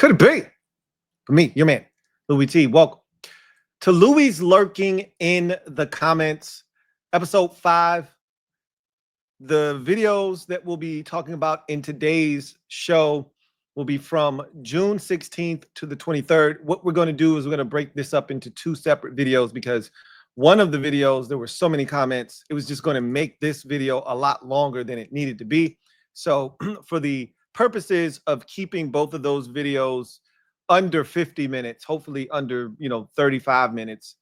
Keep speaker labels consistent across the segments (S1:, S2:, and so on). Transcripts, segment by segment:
S1: Could it be? For me, your man, Louie Tee. Welcome to Louie's Lurking in the Comments, episode 5. The videos that we'll be talking about in today's show will be from June 16th to the 23rd. What we're going to do is we're going to break this up into 2 separate videos because one of the videos, there were so many comments, it was just going to make this video a lot longer than it needed to be. So for the purposes of keeping both of those videos under 50 minutes, hopefully under 35 minutes,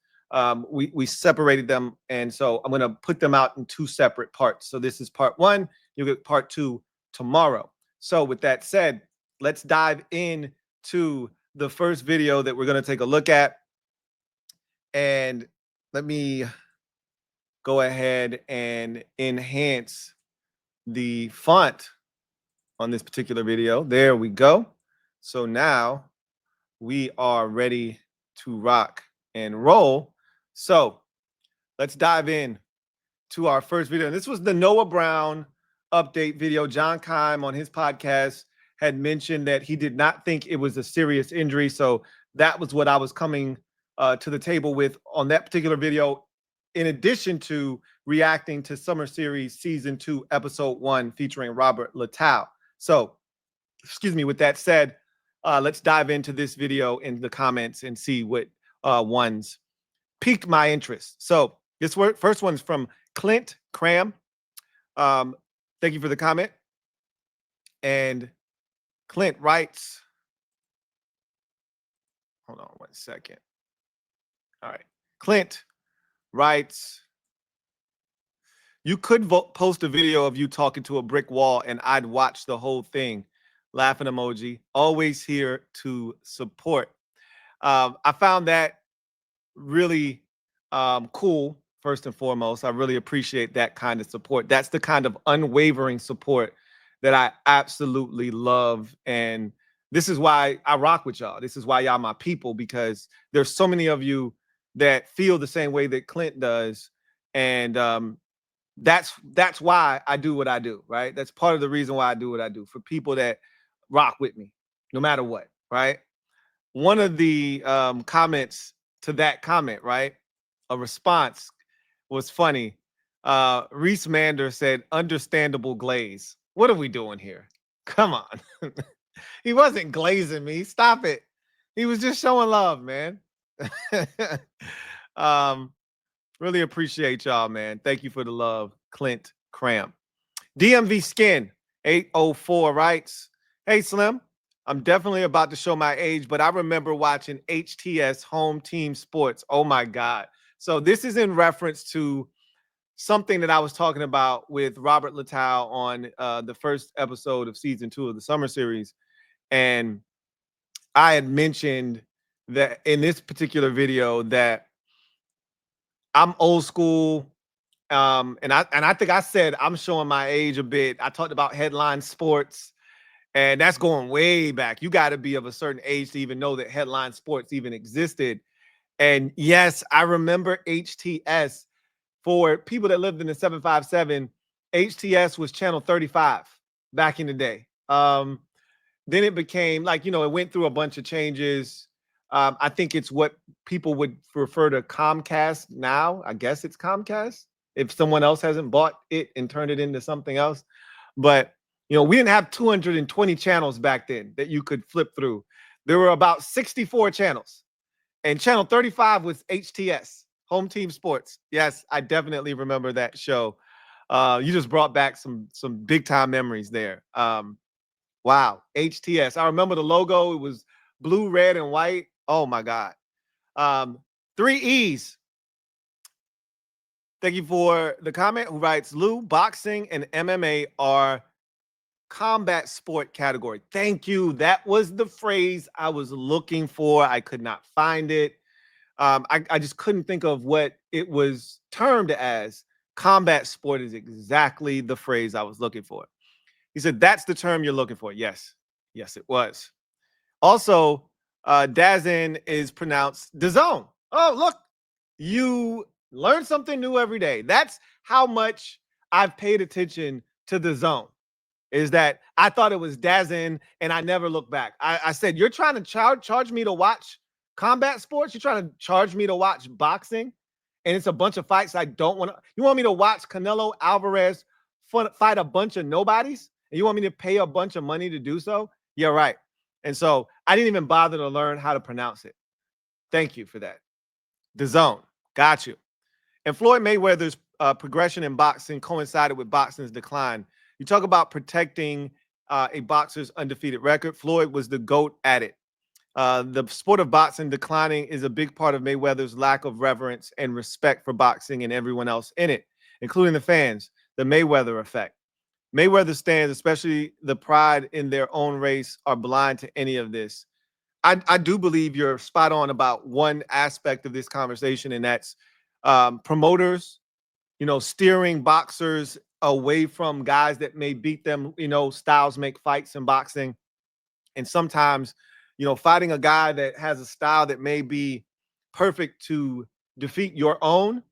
S1: we separated them, and so I'm going to put them out in 2 separate parts. So this is part 1. You'll get part 2 tomorrow. So with that said, let's dive in to the first video that we're going to take a look at. And let me go ahead and enhance the font on this particular video. There we go. So now we are ready to rock and roll. So let's dive in to our first video. And this was the Noah Brown update video. John Keim on his podcast had mentioned that he did not think it was a serious injury. So that was what I was coming to the table with on that particular video, in addition to reacting to Summer Series Season 2, Episode 1, featuring Robert Littal. So, excuse me, with that said, let's dive into this video in the comments and see what ones piqued my interest. So this first one's from Clint Cram. Thank you for the comment. And Clint writes, hold on 1 second. All right. Clint writes, you could post a video of you talking to a brick wall and I'd watch the whole thing. Laughing emoji. Always here to support. I found that really cool, first and foremost. I really appreciate that kind of support. That's the kind of unwavering support that I absolutely love. And this is why I rock with y'all. This is why y'all my people, because there's so many of you that feel the same way that Clint does. And that's why I do what I do, right? That's part of the reason why I do what I do, for people that rock with me no matter what, right? One of the comments to that comment, right, a response was funny. Reese Mander said, understandable glaze. What are we doing here? Come on. He wasn't glazing me. Stop it. He was just showing love, man. Really appreciate y'all, man. Thank you for the love, Clint Cram. DMV Skin 804 writes, hey, Slim, I'm definitely about to show my age, but I remember watching HTS Home Team Sports. Oh, my God. So this is in reference to something that I was talking about with Robert Littal on the first episode of Season 2 of the Summer Series. And I had mentioned that in this particular video that I'm old school. And I think I said I'm showing my age a bit. I talked about Headline Sports, and that's going way back. You got to be of a certain age to even know that Headline Sports even existed. And yes, I remember HTS. For people that lived in the 757, HTS was channel 35 back in the day. Then it became like, it went through a bunch of changes. I think it's what people would refer to Comcast now. I guess it's Comcast if someone else hasn't bought it and turned it into something else. But, we didn't have 220 channels back then that you could flip through. There were about 64 channels, and channel 35 was HTS, Home Team Sports. Yes, I definitely remember that show. You just brought back some big time memories there. Wow, HTS. I remember the logo. It was blue, red, and white. Oh my God. 3 E's. Thank you for the comment. Who writes, Lou, boxing and MMA are combat sport category. Thank you. That was the phrase I was looking for. I could not find it. I just couldn't think of what it was termed as. Combat sport is exactly the phrase I was looking for. He said, that's the term you're looking for. Yes. Yes, it was. Also, Dazin is pronounced DAZN. Oh, look, you learn something new every day. That's how much I've paid attention to DAZN. is that I thought it was dazzling and I never looked back. I said, you're trying to charge me to watch combat sports? You're trying to charge me to watch boxing? And it's a bunch of fights I don't want to. You want me to watch Canelo Alvarez fight a bunch of nobodies? And you want me to pay a bunch of money to do so? Yeah, right. And so I didn't even bother to learn how to pronounce it. Thank you for that. The Zone. Got you. And Floyd Mayweather's progression in boxing coincided with boxing's decline. You talk about protecting a boxer's undefeated record. Floyd was the GOAT at it. The sport of boxing declining is a big part of Mayweather's lack of reverence and respect for boxing and everyone else in it, including the fans. The Mayweather effect. Mayweather stands, especially the pride in their own race, are blind to any of this. I do believe you're spot on about one aspect of this conversation, and that's promoters, steering boxers away from guys that may beat them. Styles make fights in boxing. And sometimes, fighting a guy that has a style that may be perfect to defeat your own.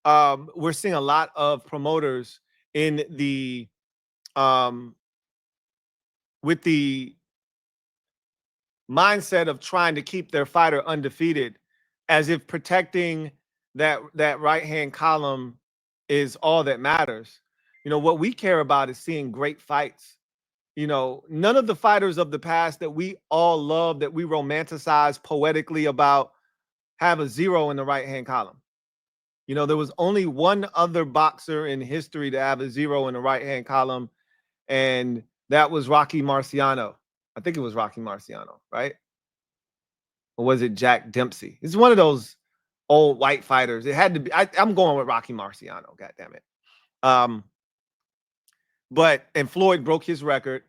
S1: We're seeing a lot of promoters in the with the mindset of trying to keep their fighter undefeated, as if protecting that right hand column is all that matters. What we care about is seeing great fights. None of the fighters of the past that we all love, that we romanticize poetically about, have a 0 in the right hand column. There was only one other boxer in history to have a 0 in the right hand column, and that was Rocky Marciano. I think it was Rocky Marciano, right? Or was it Jack Dempsey? It's one of those old white fighters. It had to be. I'm going with Rocky Marciano. God damn it. And Floyd broke his record.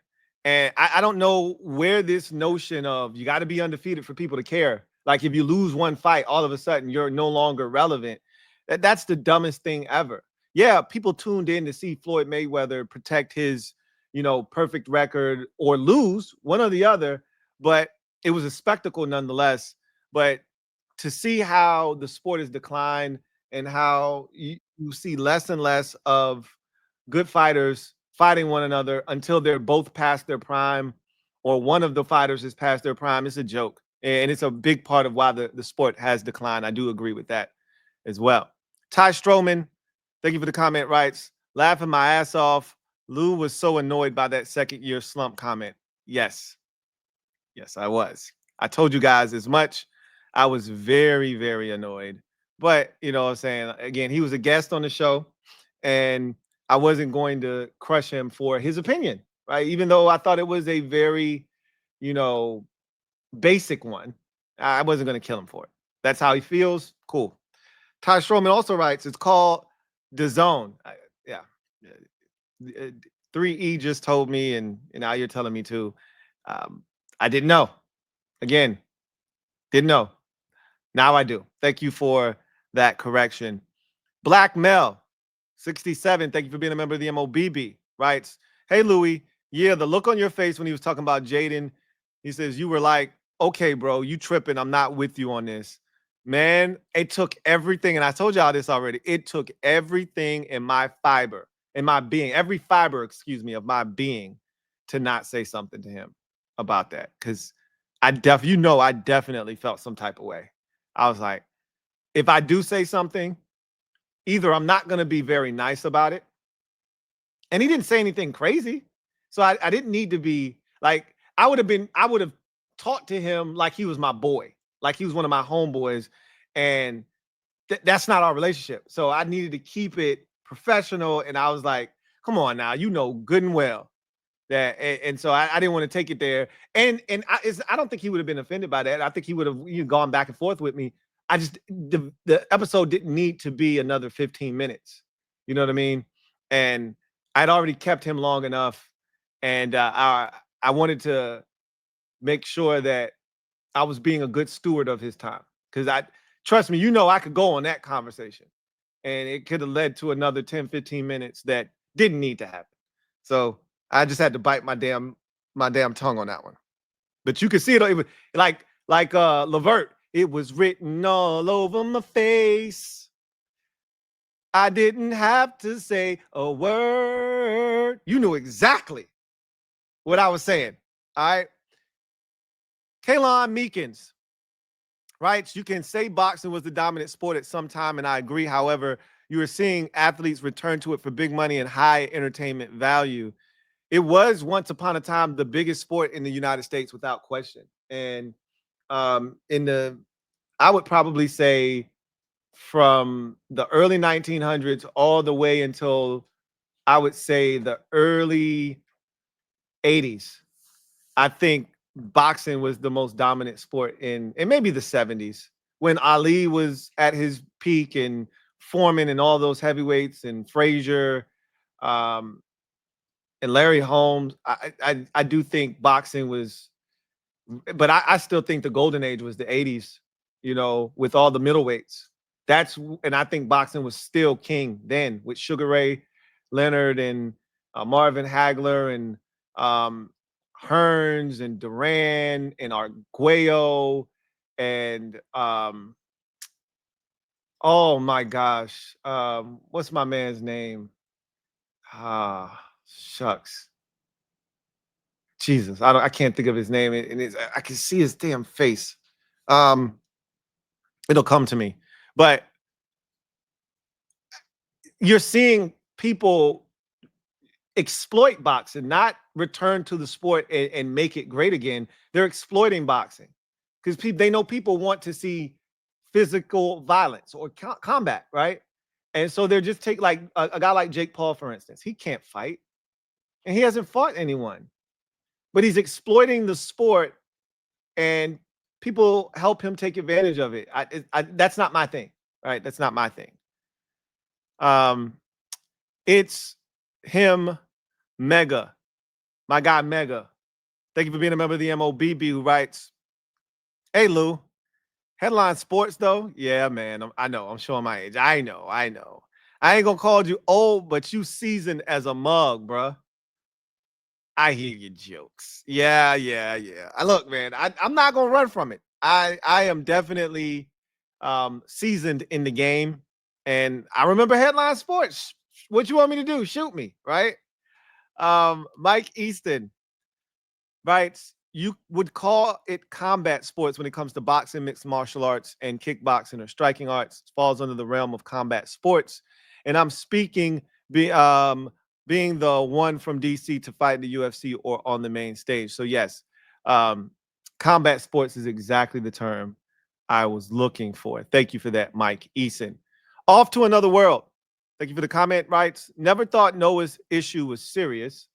S1: And I don't know where this notion of you got to be undefeated for people to care. Like if you lose one fight, all of a sudden you're no longer relevant. That's the dumbest thing ever. Yeah, people tuned in to see Floyd Mayweather protect his, perfect record or lose, one or the other. But it was a spectacle nonetheless. But to see how the sport has declined and how you see less and less of good fighters fighting one another until they're both past their prime, or one of the fighters is past their prime, it's a joke. And it's a big part of why the sport has declined. I do agree with that as well. Ty Stroman, thank you for the comment, writes, laughing my ass off. Lou was so annoyed by that second year slump comment. Yes. Yes, I was. I told you guys as much. I was very, very annoyed. But, what I'm saying, again, he was a guest on the show, and I wasn't going to crush him for his opinion, right? Even though I thought it was a very, basic one, I wasn't going to kill him for it. That's how he feels. Cool. Ty Stroman also writes, it's called The Zone. Yeah. 3E just told me, and now you're telling me too. I didn't know. Again, didn't know. Now I do. Thank you for that correction. Black Mel, 67. Thank you for being a member of the MOBB. Writes, hey, Louie. Yeah, the look on your face when he was talking about Jaden, he says, you were like, okay, bro, you tripping. I'm not with you on this. Man, it took everything. And I told y'all this already. It took everything in my fiber, in my being, every fiber, of my being to not say something to him about that. Because I definitely felt some type of way. I was like, if I do say something, either I'm not going to be very nice about it. And he didn't say anything crazy. So I didn't need to be like, I would have talked to him like he was my boy, like he was one of my homeboys. And that's not our relationship. So I needed to keep it professional. And I was like, come on now, good and well that. And so I didn't want to take it there. And I don't think he would have been offended by that. I think he would have gone back and forth with me. I just, the episode didn't need to be another 15 minutes. You know what I mean? And I'd already kept him long enough. And I wanted to make sure that I was being a good steward of his time. Because trust me, I could go on that conversation. And it could have led to another 10, 15 minutes that didn't need to happen. So I just had to bite my damn tongue on that one. But you can see it was like Levert. It was written all over my face. I didn't have to say a word. You knew exactly what I was saying. All right. Kalon Meekins, right? You can say boxing was the dominant sport at some time, and I agree. However, you are seeing athletes return to it for big money and high entertainment value. It was once upon a time the biggest sport in the United States without question. And in the, I would probably say from the early 1900s all the way until I would say the early 80s, I think boxing was the most dominant sport in maybe the 70s when Ali was at his peak and Foreman and all those heavyweights and Frazier um, and Larry Holmes. I do think boxing was, but I still think the golden age was the 80s, you know, with all the middleweights. And I think boxing was still king then with Sugar Ray Leonard and Marvin Hagler and um, Hearns and Duran and Arguello and oh my gosh, what's my man's name? Ah, shucks. Jesus, I can't think of his name, and I can see his damn face. Um, it'll come to me. But you're seeing people exploit boxing, not return to the sport and make it great again. They're exploiting boxing because they know people want to see physical violence or combat, right? And so they're just take like a guy like Jake Paul, for instance. He can't fight, and he hasn't fought anyone, but he's exploiting the sport and people help him take advantage of it. That's not my thing, right? That's not my thing. It's him, Mega, my guy Mega. Thank you for being a member of the MOBB who writes, "Hey Lou, headline sports though. Yeah, man. I know. I'm showing my age. I know. I know. I ain't gonna call you old, but you seasoned as a mug, bruh. I hear your jokes. Yeah, yeah, yeah. I look, man, I'm not gonna run from it. I am definitely seasoned in the game. And I remember headline sports. What you want me to do? Shoot me, right? Mike Easton writes, you would call it combat sports when it comes to boxing, mixed martial arts, and kickboxing or striking arts. It falls under the realm of combat sports. And I'm speaking be, being the one from DC to fight in the UFC or on the main stage. So yes, um, combat sports is exactly the term I was looking for. Thank you for that, Mike Eason. Off to another world. Thank you for the comment. Writes, never thought Noah's issue was serious.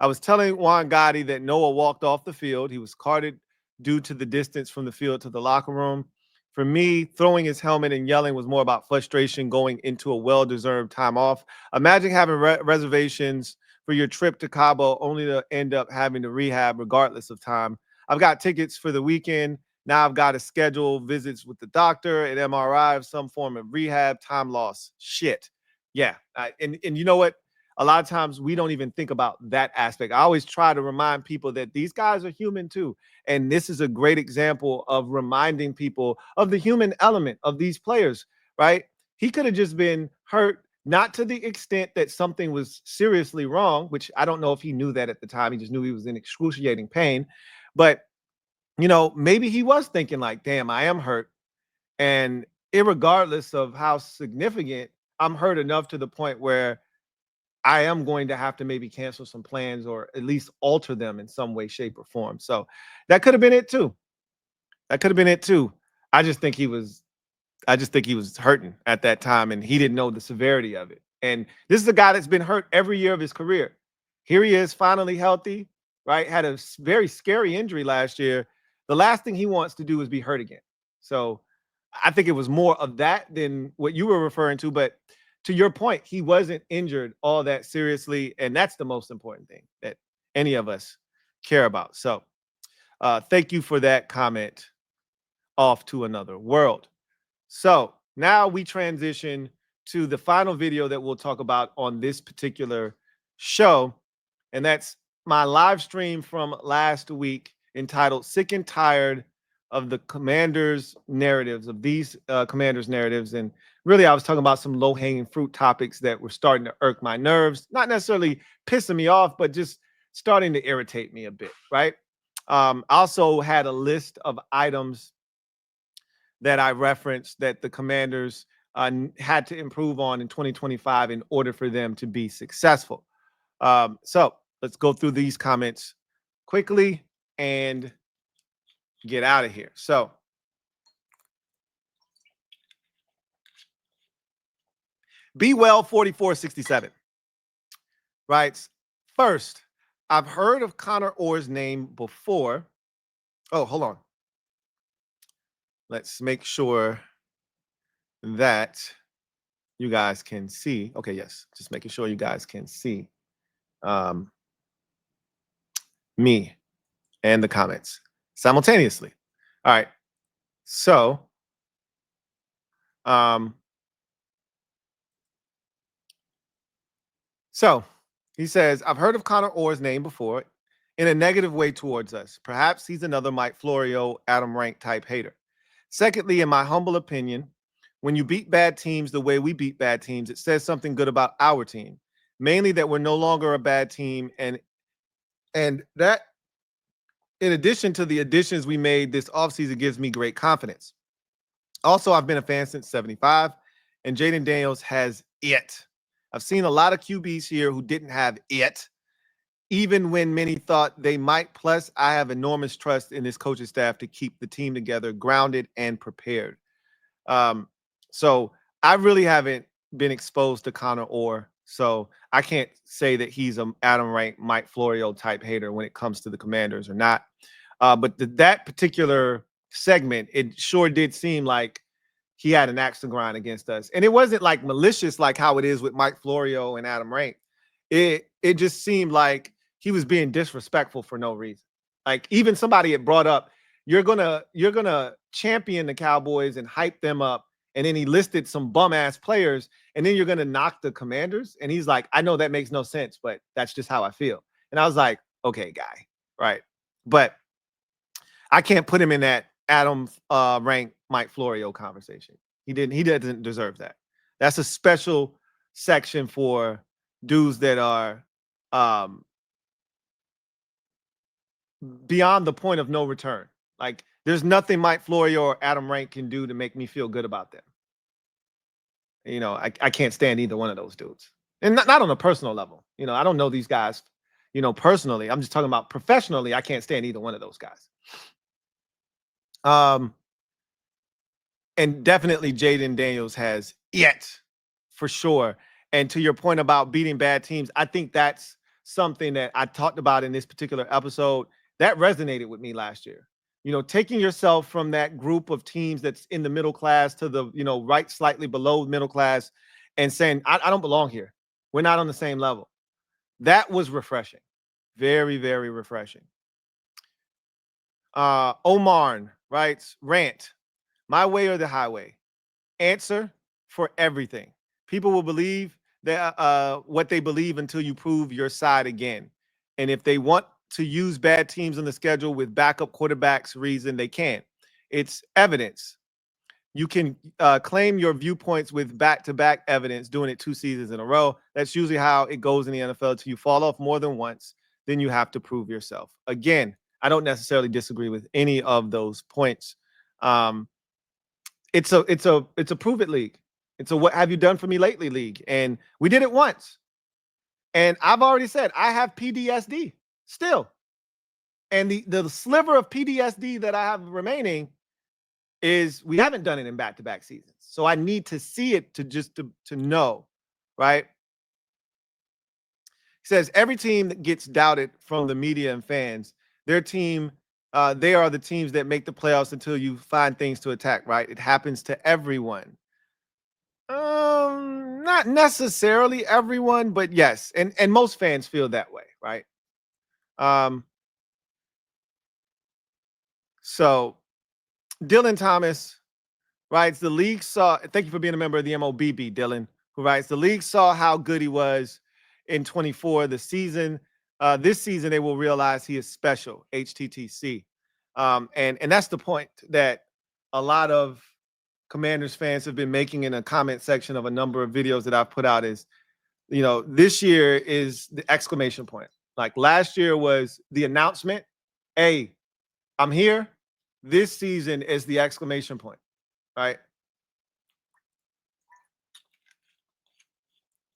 S1: I was telling Juan Gotti that Noah walked off the field. He was carted due to the distance from the field to the locker room. For me, throwing his helmet and yelling was more about frustration going into a well-deserved time off. Imagine having reservations for your trip to Cabo only to end up having to rehab regardless of time. I've got tickets for the weekend. Now I've got to schedule visits with the doctor, an MRI of some form of rehab, time loss. Shit. Yeah. And you know what? A lot of times we don't even think about that aspect. I always try to remind people that these guys are human too. And this is a great example of reminding people of the human element of these players, right? He could have just been hurt, not to the extent that something was seriously wrong, which I don't know if he knew that at the time. He just knew he was in excruciating pain. But, you know, maybe he was thinking like, damn, I am hurt. And irregardless of how significant, I'm hurt enough to the point where I am going to have to maybe cancel some plans or at least alter them in some way, shape, or form. So that could have been it too. That could have been it too. I just think he was I just think he was hurting at that time and he didn't know the severity of it. And this is a guy that's been hurt every year of his career. Here he is finally healthy, right? Had a very scary injury last year. The last thing he wants to do is be hurt again. So I think it was more of that than what you were referring to. But to your point, he wasn't injured all that seriously. And that's the most important thing that any of us care about. So thank you for that comment. Off to another world. So now we transition to the final video that we'll talk about on this particular show. And that's my live stream from last week entitled Sick and Tired of the Commanders' Narratives, of these Commanders' narratives. And really, I was talking about some low hanging fruit topics that were starting to irk my nerves, not necessarily pissing me off, but just starting to irritate me a bit, right? I also had a list of items that I referenced that the Commanders had to improve on in 2025 in order for them to be successful. So let's go through these comments quickly and get out of here. So Be Well 4467 writes, first, I've heard of Connor Orr's name before. Oh, hold on. Let's make sure that you guys can see. Okay, yes, just making sure you guys can see me and the comments simultaneously. All right. So, he says, I've heard of Connor Orr's name before in a negative way towards us. Perhaps he's another Mike Florio, Adam Rank type hater. Secondly, in my humble opinion, when you beat bad teams the way we beat bad teams, it says something good about our team, mainly that we're no longer a bad team. And that, in addition to the additions we made this offseason, gives me great confidence. Also, I've been a fan since 75, and Jaden Daniels has it. I've seen a lot of QBs here who didn't have it, even when many thought they might. Plus, I have enormous trust in this coaching staff to keep the team together, grounded, and prepared. So I really haven't been exposed to Connor Orr, so I can't say that he's a Adam Rank, Mike Florio type hater when it comes to the Commanders or not. But that particular segment, it sure did seem like he had an axe to grind against us. And it wasn't like malicious like how it is with Mike Florio and Adam Rank. It just seemed like he was being disrespectful for no reason. Like even somebody had brought up, you're gonna champion the Cowboys and hype them up, and then he listed some bum ass players, and then you're gonna knock the Commanders. And he's like, I know that makes no sense, but that's just how I feel. And I was like, okay, guy, right? But I can't put him in that Adam Rank Mike Florio conversation. He doesn't deserve that. That's a special section for dudes that are beyond the point of no return. Like there's nothing Mike Florio or Adam Rank can do to make me feel good about them. You know, I can't stand either one of those dudes. And not on a personal level. You know, I don't know these guys, you know, personally. I'm just talking about professionally. I can't stand either one of those guys. And definitely Jaden Daniels has it for sure. And to your point about beating bad teams, I think that's something that I talked about in this particular episode that resonated with me last year. You know, taking yourself from that group of teams that's in the middle class to the, you know, right slightly below middle class and saying, I don't belong here. We're not on the same level. That was refreshing. Very, very refreshing. Omar writes, rant, my way or the highway. Answer for everything. People will believe that what they believe until you prove your side again. And if they want to use bad teams on the schedule with backup quarterbacks reason, they can. It's evidence. You can claim your viewpoints with back-to-back evidence, doing it 2 seasons in a row. That's usually how it goes in the NFL. Until you fall off more than once, then you have to prove yourself. Again, I don't necessarily disagree with any of those points. It's a prove it league. It's a what have you done for me lately league. And we did it once. And I've already said I have PTSD still. And the sliver of PTSD that I have remaining is we haven't done it in back-to-back seasons. So I need to see it to know, right? He says every team that gets doubted from the media and fans, their team, they are the teams that make the playoffs until you find things to attack, right? It happens to everyone. Not necessarily everyone, but yes, and most fans feel that way, right? So Dylan Thomas writes, the league saw, thank you for being a member of the MOBB, Dylan, who writes, the league saw how good he was in 24. The season, this season, they will realize he is special, HTTC. And that's the point that a lot of Commanders fans have been making in a comment section of a number of videos that I've put out is, you know, this year is the exclamation point. Like last year was the announcement, hey, I'm here. This season is the exclamation point, right?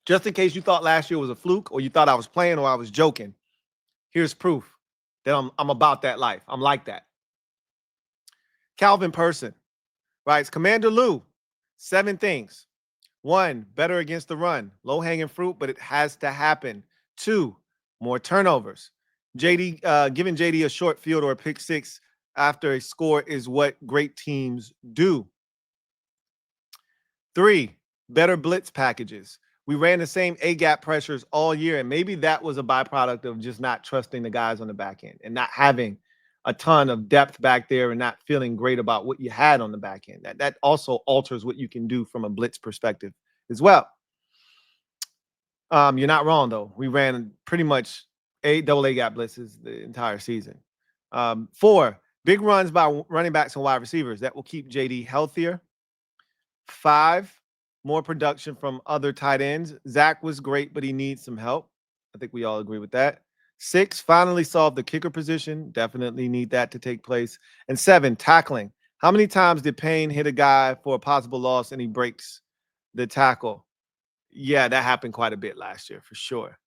S1: Just in case you thought last year was a fluke or you thought I was playing or I was joking, here's proof that I'm about that life. I'm like that. Calvin Person writes, Commander Lou, 7 things. 1, better against the run. Low-hanging fruit, but it has to happen. 2, more turnovers. Giving JD a short field or a pick six after a score is what great teams do. 3, better blitz packages. We ran the same A-gap pressures all year, and maybe that was a byproduct of just not trusting the guys on the back end and not having a ton of depth back there and not feeling great about what you had on the back end. That also alters what you can do from a blitz perspective as well. You're not wrong, though. We ran pretty much 8 double A-gap blitzes the entire season. 4, big runs by running backs and wide receivers. That will keep JD healthier. 5, more production from other tight ends. Zach was great, but he needs some help. I think we all agree with that. 6, finally solved the kicker position. Definitely need that to take place. And 7, tackling. How many times did Payne hit a guy for a possible loss and he breaks the tackle? Yeah, that happened quite a bit last year for sure.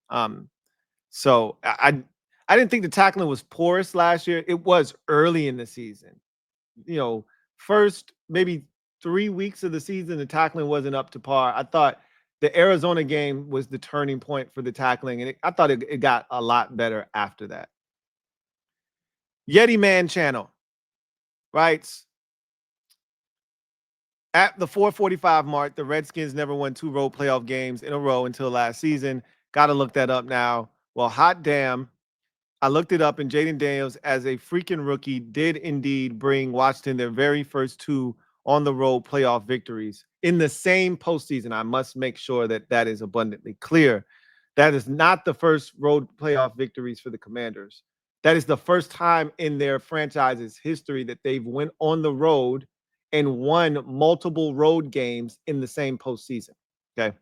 S1: So I didn't think the tackling was porous last year. It was early in the season. First maybe 3 weeks of the season, the tackling wasn't up to par. I thought the Arizona game was the turning point for the tackling, and I thought it got a lot better after that. Yeti Man Channel writes, at the 445 mark, the Redskins never won 2 road playoff games in a row until last season. Got to look that up now. Well, hot damn. I looked it up, and Jaden Daniels, as a freaking rookie, did indeed bring Washington their very first 2 on-the-road playoff victories in the same postseason. I must make sure that that is abundantly clear. That is not the first road playoff victories for the Commanders. That is the first time in their franchise's history that they've went on the road and won multiple road games in the same postseason. Okay.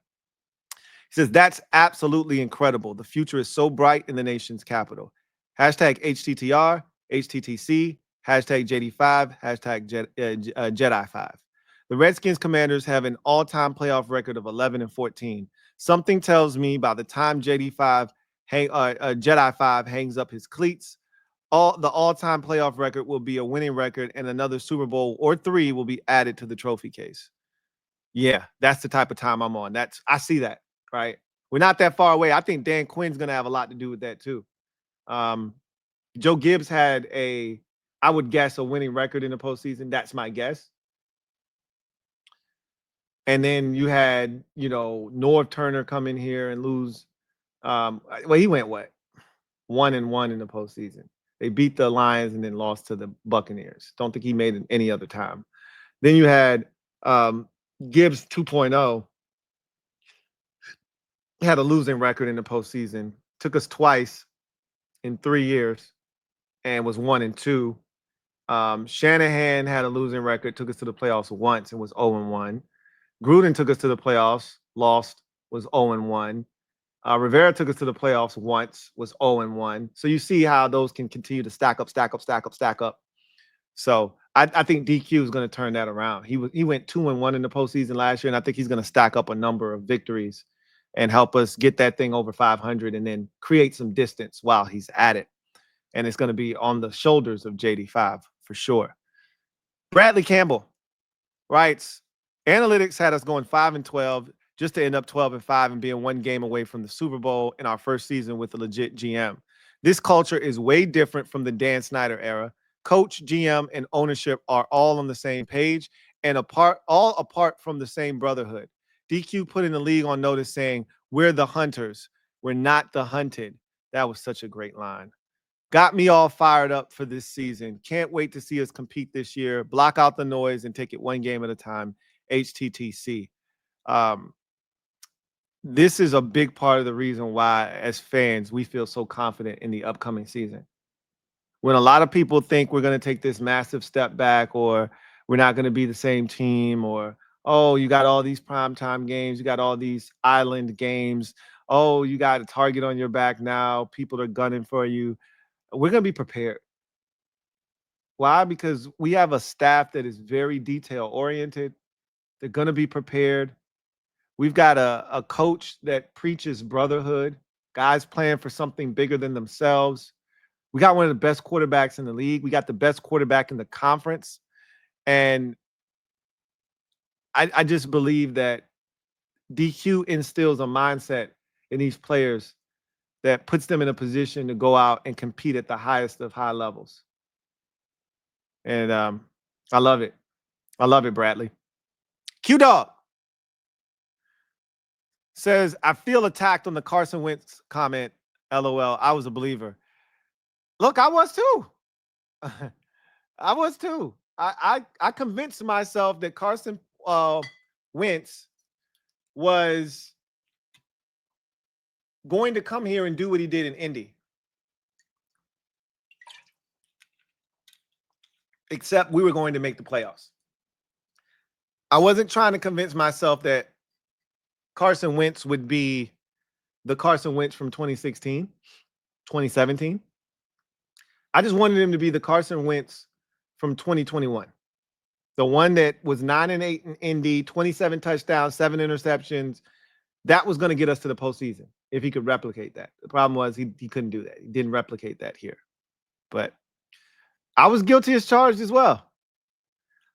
S1: He says, that's absolutely incredible. The future is so bright in the nation's capital. Hashtag HTTR, HTTC, hashtag JD5, hashtag Jedi5. The Redskins Commanders have an all-time playoff record of 11-14. Something tells me by the time Jedi5 hangs up his cleats, the all-time playoff record will be a winning record, and another Super Bowl or 3 will be added to the trophy case. Yeah, that's the type of time I'm on. I see that, right? We're not that far away. I think Dan Quinn's going to have a lot to do with that too. Joe Gibbs had I would guess, a winning record in the postseason. That's my guess. And then you had, Norv Turner come in here and lose. He went what? 1-1 in the postseason. They beat the Lions and then lost to the Buccaneers. Don't think he made it any other time. Then you had Gibbs 2.0. Had a losing record in the postseason. Took us twice in 3 years and was 1-2. Shanahan had a losing record, took us to the playoffs once and was 0-1. Gruden took us to the playoffs, lost, was 0-1. Rivera took us to the playoffs once, was 0-1. So you see how those can continue to stack up. So I think DQ is going to turn that around. He went 2-1 in the postseason last year, and I think he's going to stack up a number of victories and help us get that thing over 500 and then create some distance while he's at it. And it's going to be on the shoulders of JD5 for sure. Bradley Campbell writes, analytics had us going 5-12 just to end up 12-5 and being 1 game away from the Super Bowl in our first season with a legit GM. This culture is way different from the Dan Snyder era. Coach, GM, and ownership are all on the same page and all apart from the same brotherhood. DQ put in the league on notice saying, we're the hunters. We're not the hunted. That was such a great line. Got me all fired up for this season. Can't wait to see us compete this year. Block out the noise and take it 1 game at a time. HTTC. This is a big part of the reason why, as fans, we feel so confident in the upcoming season. When a lot of people think we're going to take this massive step back, or we're not going to be the same team, or Oh, you got all these primetime games. You got all these island games. Oh, you got a target on your back now. People are gunning for you. We're going to be prepared. Why? Because we have a staff that is very detail oriented. They're going to be prepared. We've got a coach that preaches brotherhood, guys playing for something bigger than themselves. We got one of the best quarterbacks in the league. We got the best quarterback in the conference. And I just believe that DQ instills a mindset in these players that puts them in a position to go out and compete at the highest of high levels. And I love it. I love it, Bradley. Q Dog says, I feel attacked on the Carson Wentz comment. LOL. I was a believer. Look, I was too. I was too. I convinced myself that Carson Wentz was going to come here and do what he did in Indy. Except we were going to make the playoffs. I wasn't trying to convince myself that Carson Wentz would be the Carson Wentz from 2016, 2017. I just wanted him to be the Carson Wentz from 2021. The one that was 9-8 in Indy, 27 touchdowns, 7 interceptions. That was going to get us to the postseason if he could replicate that. The problem was he couldn't do that. He didn't replicate that here. But I was guilty as charged as well.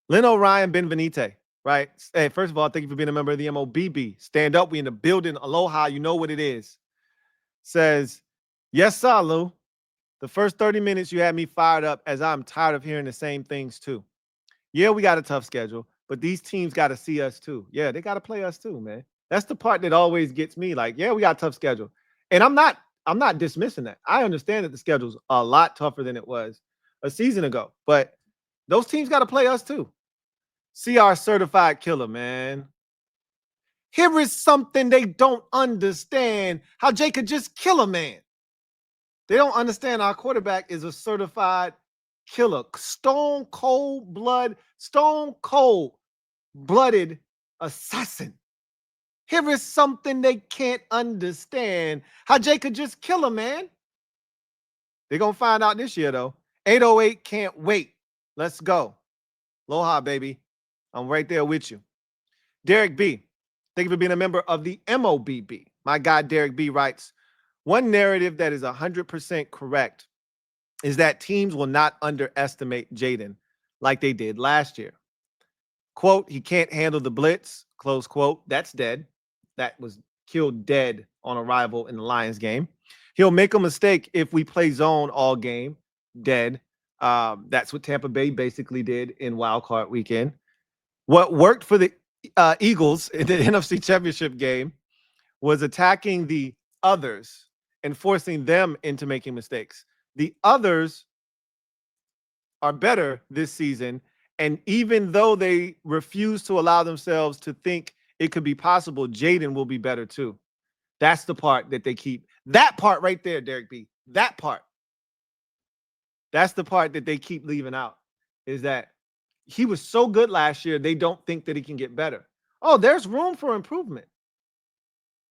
S1: Lynn O'Ryan Benvenite, right? Hey, first of all, thank you for being a member of the MOBB. Stand up. We in the building. Aloha. You know what it is. Says, yes, sir, Lou. The first 30 minutes you had me fired up as I'm tired of hearing the same things too. Yeah, we got a tough schedule, but these teams got to see us too. Yeah, they got to play us too, man. That's the part that always gets me. Like, yeah, we got a tough schedule. And I'm not dismissing that. I understand that the schedule's a lot tougher than it was a season ago, but those teams got to play us too. See our certified killer, man. Here is something they don't understand. How Jay could just kill a man. They don't understand our quarterback is a certified killer. Stone cold blooded assassin. Here is something they can't understand. How Jay could just kill a man. They're going to find out this year, though. 808 can't wait. Let's go. Aloha, baby. I'm right there with you. Derek B. Thank you for being a member of the MOBB. My guy, Derek B. writes, one narrative that is 100% correct is that teams will not underestimate Jaden like they did last year. Quote, he can't handle the blitz, close quote. That's dead. That was killed dead on arrival in the Lions game. He'll make a mistake if we play zone all game. Dead. That's what Tampa Bay basically did in Wild Card Weekend. What worked for the Eagles in the NFC Championship game was attacking the others and forcing them into making mistakes. The others are better this season. And even though they refuse to allow themselves to think it could be possible, Jaden will be better too. That's the part that they keep. That part right there, Derek B. That part. That's the part that they keep leaving out, is that he was so good last year, they don't think that he can get better. Oh, there's room for improvement.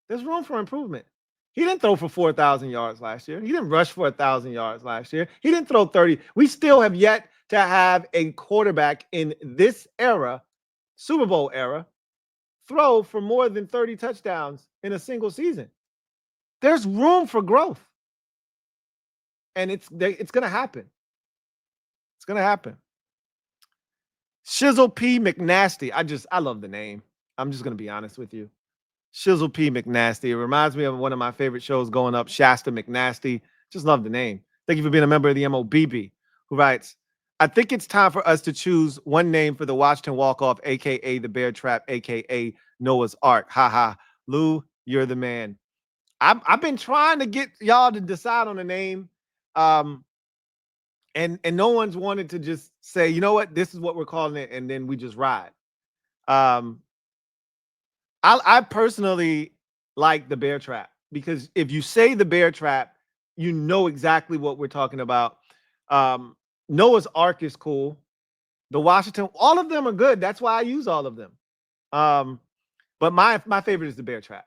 S1: There's room for improvement. He didn't throw for 4,000 yards last year. He didn't rush for 1,000 yards last year. He didn't throw 30. We still have yet to have a quarterback in this era, Super Bowl era, throw for more than 30 touchdowns in a single season. There's room for growth. And it's going to happen. It's going to happen. Shizzle P. McNasty. I love the name. I'm just going to be honest with you. Shizzle P. McNasty. It reminds me of one of my favorite shows going up, Shasta McNasty. Just love the name. Thank you for being a member of the MOBB, who writes, I think it's time for us to choose one name for the Washington Walk-Off, a.k.a. the Bear Trap, a.k.a. Noah's Ark. Ha. Lou, you're the man. I've been trying to get y'all to decide on a name. And no one's wanted to just say, you know what, this is what we're calling it, and then we just ride. I personally like the Bear Trap, because if you say the Bear Trap, you know exactly what we're talking about. Noah's Ark is cool. The Washington, all of them are good. That's why I use all of them. But my favorite is the bear trap.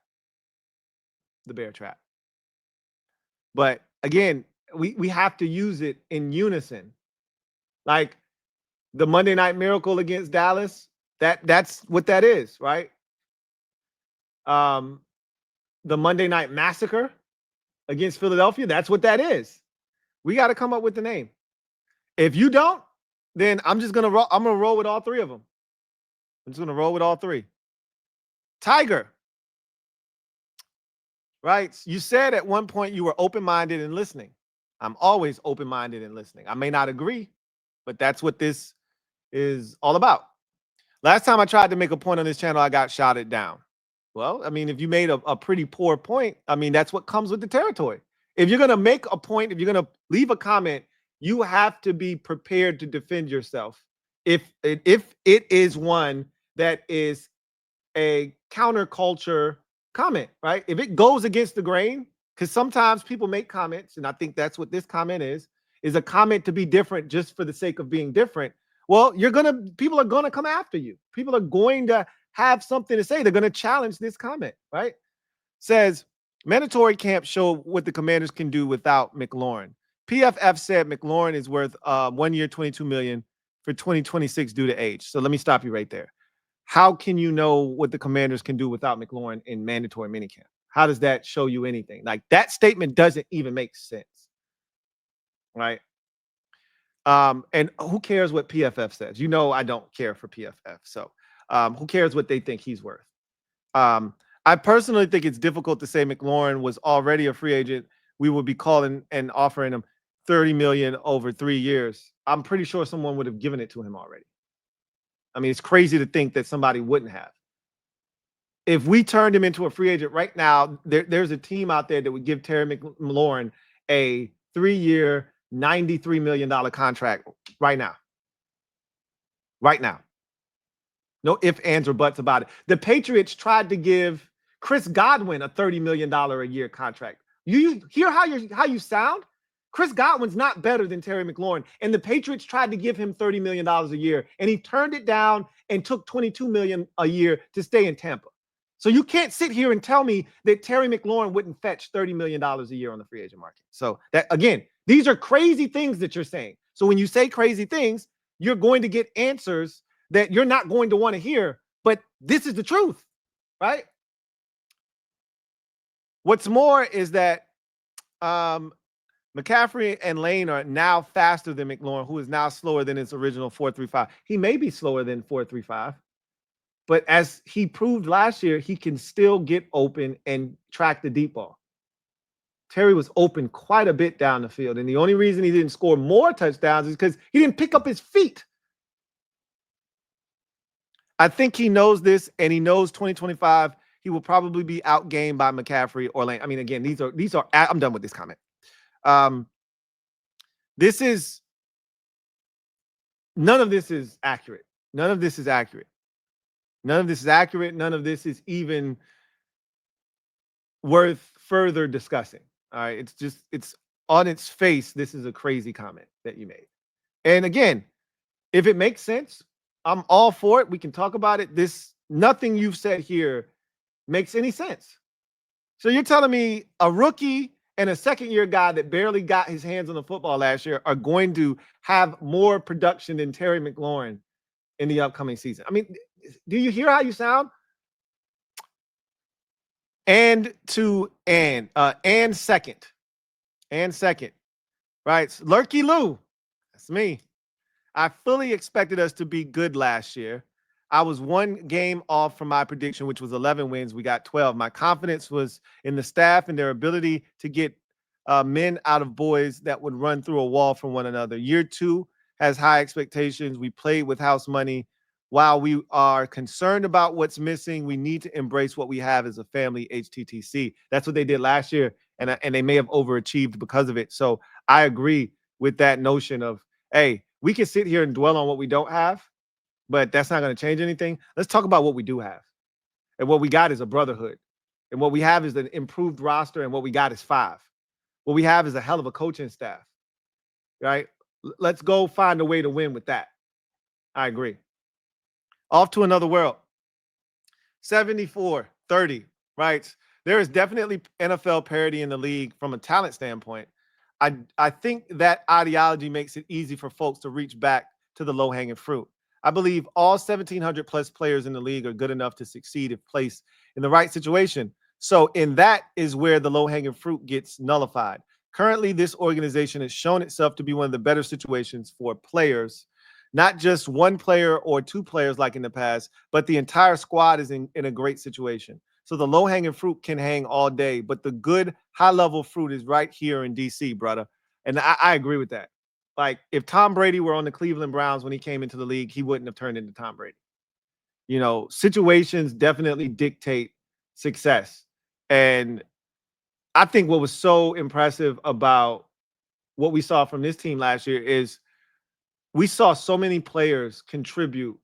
S1: The bear trap. But again, we have to use it in unison. Like the Monday Night Miracle against Dallas, that's what that is, right? The Monday Night Massacre against Philadelphia, that's what that is. We got to come up with the name. If you don't, then I'm gonna roll with all three of them. I'm just gonna roll with all three. Tiger, right? You said at one point you were open-minded and listening. I'm always open-minded and listening. I may not agree, but that's what this is all about. Last time I tried to make a point on this channel, I got shouted down. Well, I mean, if you made a pretty poor point, I mean, that's what comes with the territory. If you're going to make a point, if you're going to leave a comment, you have to be prepared to defend yourself. If it is one that is a counterculture comment, right? If it goes against the grain, because sometimes people make comments, and I think that's what this comment is a comment to be different just for the sake of being different. Well, people are gonna come after you. People are going to have something to say. They're gonna challenge this comment, right? Says mandatory camp show what the Commanders can do without McLaurin. PFF said McLaurin is worth 1 year, $22 million for 2026 due to age. So let me stop you right there. How can you know what the Commanders can do without McLaurin in mandatory minicamp? How does that show you anything? Like that statement doesn't even make sense, right? And who cares what PFF says? You know, I don't care for PFF. So who cares what they think he's worth? I personally think it's difficult to say McLaurin was already a free agent. We would be calling and offering him $30 million over 3 years. I'm pretty sure someone would have given it to him already. I mean, it's crazy to think that somebody wouldn't have. If we turned him into a free agent right now, there's a team out there that would give Terry McLaurin a 3-year, $93 million contract right now. Right now. No ifs, ands, or buts about it. The Patriots tried to give Chris Godwin a $30 million a year contract. You hear how you sound? Chris Godwin's not better than Terry McLaurin. And the Patriots tried to give him $30 million a year, and he turned it down and took $22 million a year to stay in Tampa. So you can't sit here and tell me that Terry McLaurin wouldn't fetch $30 million a year on the free agent market. So that, again, these are crazy things that you're saying. So when you say crazy things, you're going to get answers that you're not going to want to hear, but this is the truth, right? What's more is that McCaffrey and Lane are now faster than McLaurin, who is now slower than his original 4.35. He may be slower than 4.35, but as he proved last year, he can still get open and track the deep ball. Terry was open quite a bit down the field, and the only reason he didn't score more touchdowns is because he didn't pick up his feet. I think he knows this, and he knows 2025 he will probably be outgained by McCaffrey or Lane. I mean, again, these are. I'm done with this comment. This is none of this is accurate. None of this is accurate. None of this is accurate. None of this is even worth further discussing. All right, it's on its face. This is a crazy comment that you made. And again, if it makes sense, I'm all for it. We can talk about it. Nothing you've said here makes any sense. So you're telling me a rookie and a second-year guy that barely got his hands on the football last year are going to have more production than Terry McLaurin in the upcoming season? I mean, do you hear how you sound? And second, right? Lurky Lou, that's me. I fully expected us to be good last year. I was 1 game off from my prediction, which was 11 wins. We got 12. My confidence was in the staff and their ability to get men out of boys that would run through a wall from one another. Year 2 has high expectations. We played with house money. While we are concerned about what's missing, we need to embrace what we have as a family, HTTC. That's what they did last year, and they may have overachieved because of it. So I agree with that notion of, hey, we can sit here and dwell on what we don't have, but that's not going to change anything. Let's talk about what we do have. And what we got is a brotherhood. And what we have is an improved roster, and what we got is 5. What we have is a hell of a coaching staff, right? Let's go find a way to win with that. I agree. Off to another world. 74-30, right? There is definitely NFL parity in the league from a talent standpoint. I think that ideology makes it easy for folks to reach back to the low-hanging fruit. I believe all 1,700 plus players in the league are good enough to succeed if placed in the right situation. So, in that is where the low-hanging fruit gets nullified. Currently, this organization has shown itself to be one of the better situations for players, not just one player or two players like in the past, but the entire squad is in a great situation. So the low hanging fruit can hang all day, but the good high level fruit is right here in DC, brother. And I agree with that. Like if Tom Brady were on the Cleveland Browns when he came into the league, he wouldn't have turned into Tom Brady. You know, situations definitely dictate success. And I think what was so impressive about what we saw from this team last year is we saw so many players contribute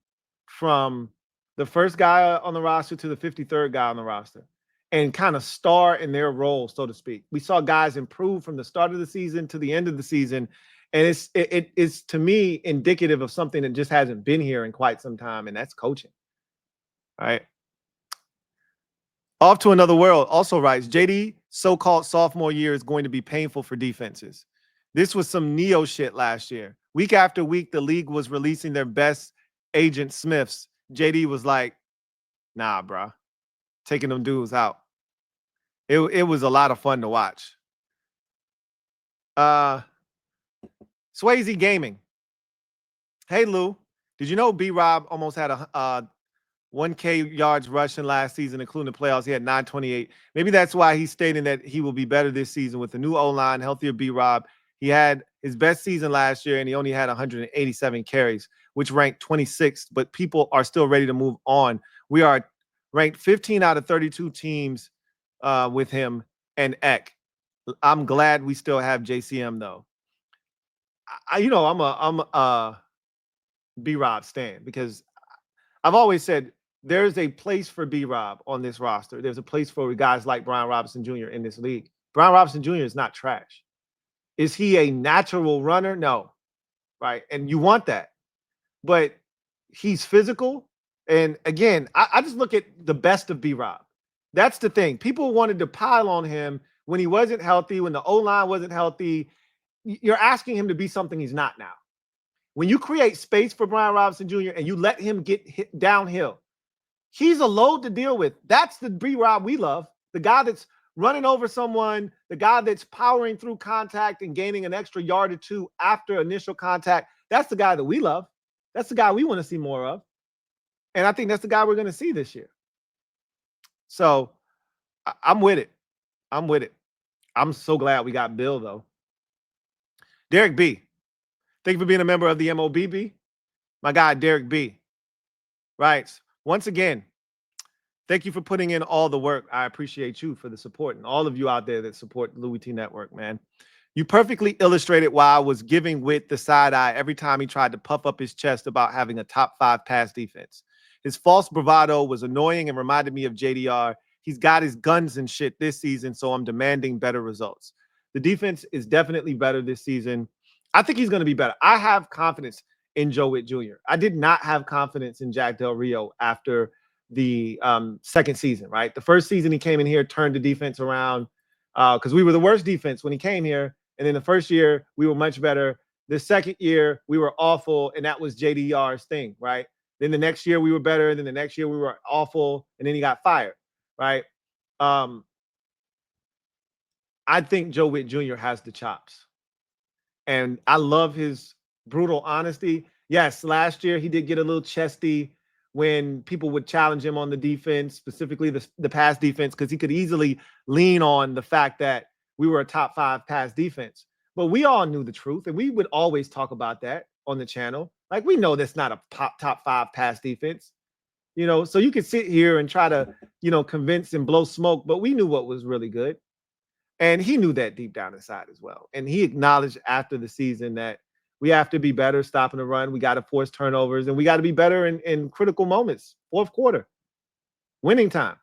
S1: from the first guy on the roster to the 53rd guy on the roster and kind of star in their role, so to speak. We saw guys improve from the start of the season to the end of the season. And it's to me indicative of something that just hasn't been here in quite some time, and that's coaching. All right. Off to another world also writes JD so-called sophomore year is going to be painful for defenses. This was some Neo shit last year. Week after week, the league was releasing their best agent Smiths. JD was like, nah, bro, taking them dudes out. It was a lot of fun to watch. Swayze Gaming. Hey, Lou, did you know B-Rob almost had a 1K yards rushing last season, including the playoffs? He had 928. Maybe that's why he's stating that he will be better this season with the new O-line, healthier B-Rob. He had his best season last year, and he only had 187 carries, which ranked 26th, but people are still ready to move on. We are ranked 15 out of 32 teams with him and Eck. I'm glad we still have JCM, though. I'm a B-Rob stan because I've always said there's a place for B-Rob on this roster. There's a place for guys like Brian Robinson Jr. in this league. Brian Robinson Jr. is not trash. Is he a natural runner? No. Right. And you want that. But he's physical. And again, I just look at the best of B-Rob. That's the thing. People wanted to pile on him when he wasn't healthy, when the O-line wasn't healthy. You're asking him to be something he's not now. When you create space for Brian Robinson Jr. and you let him get hit downhill, he's a load to deal with. That's the B-Rob we love. The guy that's running over someone, the guy that's powering through contact and gaining an extra yard or two after initial contact. That's the guy that we love. That's the guy we want to see more of. And I think that's the guy we're going to see this year. So I'm with it. I'm with it. I'm so glad we got Bill, though. Derek B. Thank you for being a member of the MOBB. My guy, Derek B. Writes, once again, thank you for putting in all the work. I appreciate you for the support and all of you out there that support Louie Tee Network, man. You perfectly illustrated why I was giving Witt the side eye every time he tried to puff up his chest about having a top 5 pass defense. His false bravado was annoying and reminded me of JDR. He's got his guns and shit this season, so I'm demanding better results. The defense is definitely better this season. I think he's going to be better. I have confidence in Joe Witt Jr. I did not have confidence in Jack Del Rio after the second season, right? The first season he came in here, turned the defense around because we were the worst defense when he came here. And then the first year, we were much better. The second year, we were awful, and that was JDR's thing, right? Then the next year, we were better. Then the next year, we were awful, and then he got fired, right? I think Joe Witt Jr. has the chops. And I love his brutal honesty. Yes, last year, he did get a little chesty when people would challenge him on the defense, specifically the pass defense, because he could easily lean on the fact that we were a top 5 pass defense. But we all knew the truth, and we would always talk about that on the channel. Like, we know that's not a top 5 pass defense, so you could sit here and try to, convince and blow smoke, but we knew what was really good. And he knew that deep down inside as well. And he acknowledged after the season that we have to be better stopping the run. We got to force turnovers, and we got to be better in critical moments, fourth quarter, winning time.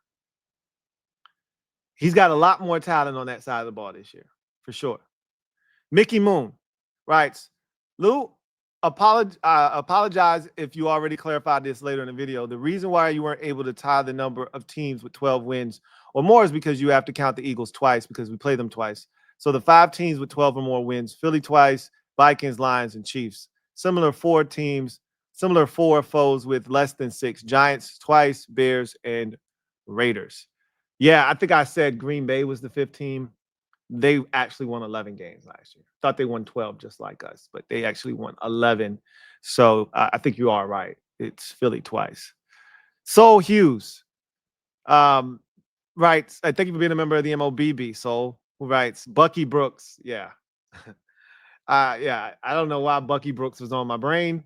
S1: He's got a lot more talent on that side of the ball this year, for sure. Mickey Moon writes, Lou, apologize if you already clarified this later in the video. The reason why you weren't able to tie the number of teams with 12 wins or more is because you have to count the Eagles twice because we play them twice. So the 5 teams with 12 or more wins, Philly twice, Vikings, Lions, and Chiefs. Similar 4 foes with less than 6, Giants twice, Bears, and Raiders. Yeah, I think I said Green Bay was the 5th team. They actually won 11 games last year. Thought they won 12 just like us, but they actually won 11. So I think you are right. It's Philly twice. Soul Hughes writes, I thank you for being a member of the MOBB. Soul, who writes, Bucky Brooks. Yeah. Yeah, I don't know why Bucky Brooks was on my brain,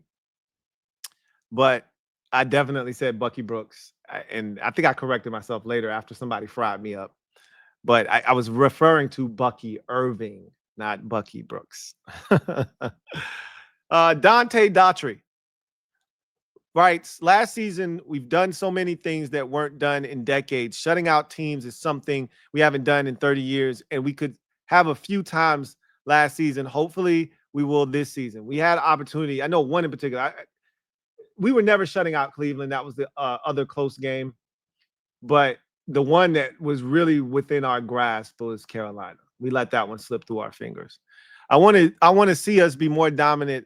S1: but I definitely said Bucky Brooks. And I think I corrected myself later after somebody fried me up. But I was referring to Bucky Irving, not Bucky Brooks. Dante Daughtry writes, last season, we've done so many things that weren't done in decades. Shutting out teams is something we haven't done in 30 years, and we could have a few times last season. Hopefully, we will this season. We had opportunity. I know one in particular. We were never shutting out Cleveland. That was the other close game. But the one that was really within our grasp was Carolina. We let that one slip through our fingers. I want to see us be more dominant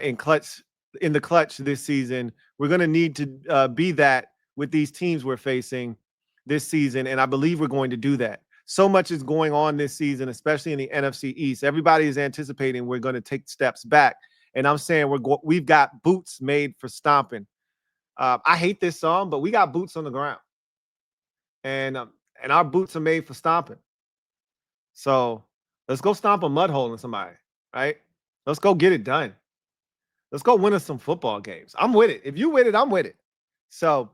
S1: in the clutch this season. We're going to need to be that with these teams we're facing this season, and I believe we're going to do that. So much is going on this season, especially in the NFC East. Everybody is anticipating we're going to take steps back, and I'm saying we've got boots made for stomping. I hate this song, but we got boots on the ground. And our boots are made for stomping. So let's go stomp a mud hole in somebody, right? Let's go get it done. Let's go win us some football games. I'm with it. If you with it, I'm with it. So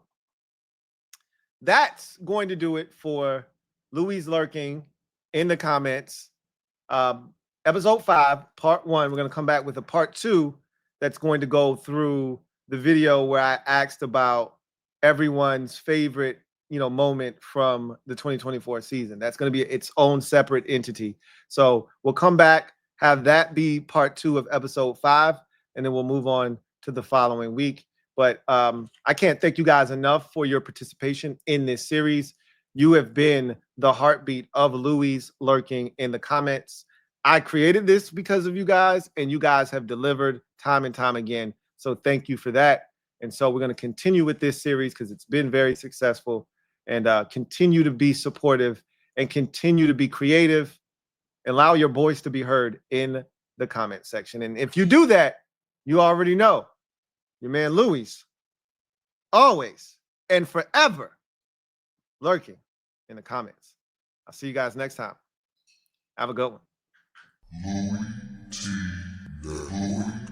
S1: that's going to do it for Louie's Lurking in the comments. Episode 5, part 1. We're going to come back with a part 2 that's going to go through the video where I asked about everyone's favorite moment from the 2024 season. That's going to be its own separate entity. So we'll come back, have that be part 2 of episode 5, and then we'll move on to the following week. But I can't thank you guys enough for your participation in this series. You have been the heartbeat of Louie's Lurking in the comments. I created this because of you guys, and you guys have delivered time and time again. So thank you for that. And so we're going to continue with this series because it's been very successful, and continue to be supportive and continue to be creative. Allow your voice to be heard in the comment section. And if you do that, you already know your man Louie's always and forever lurking in the comments. I'll see you guys next time. Have a good one.
S2: Louie Tee Network.